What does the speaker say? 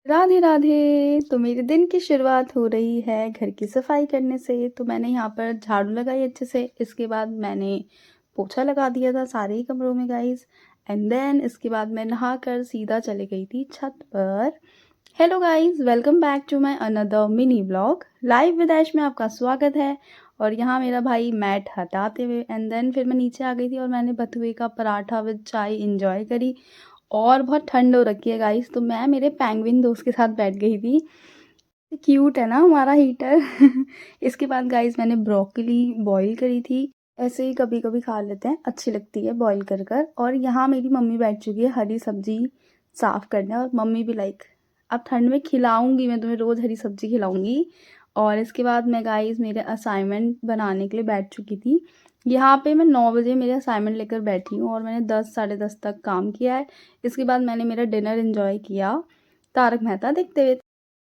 राधे राधे। तो मेरे दिन की शुरुआत हो रही है घर की सफाई करने से। तो मैंने यहाँ पर झाड़ू लगाई अच्छे से, इसके बाद मैंने पोछा लगा दिया था सारे ही कमरों में गाइस। एंड देन इसके बाद मैं नहाकर सीधा चली गई थी छत पर। Hello guys, welcome back to my another mini vlog. Live with Aish में आपका स्वागत है। और यहाँ मेरा भाई मैट हटाते हुए एंड देन फिर मैं नीचे आ गई थी और मैंने बथुए का पराठा विद चाय इंजॉय करी। और बहुत ठंड हो रखी है गाइस, तो मैं मेरे पेंगुइन दोस्त के साथ बैठ गई थी। क्यूट है ना हमारा हीटर। इसके बाद गाइस मैंने ब्रोकली बॉईल करी थी। ऐसे ही कभी कभी खा लेते हैं, अच्छी लगती है बॉईल कर कर। और यहाँ मेरी मम्मी बैठ चुकी है हरी सब्जी साफ करने, और मम्मी भी लाइक अब ठंड में खिलाऊंगी, मैं तुम्हें रोज़ हरी सब्जी खिलाऊंगी। और इसके बाद मैं गाइस मेरे असाइनमेंट बनाने के लिए बैठ चुकी थी। यहाँ पे मैं 9 बजे मेरे असाइनमेंट लेकर बैठी हूँ और मैंने 10 साढ़े 10 तक काम किया है। इसके बाद मैंने मेरा डिनर एंजॉय किया तारक मेहता देखते हुए।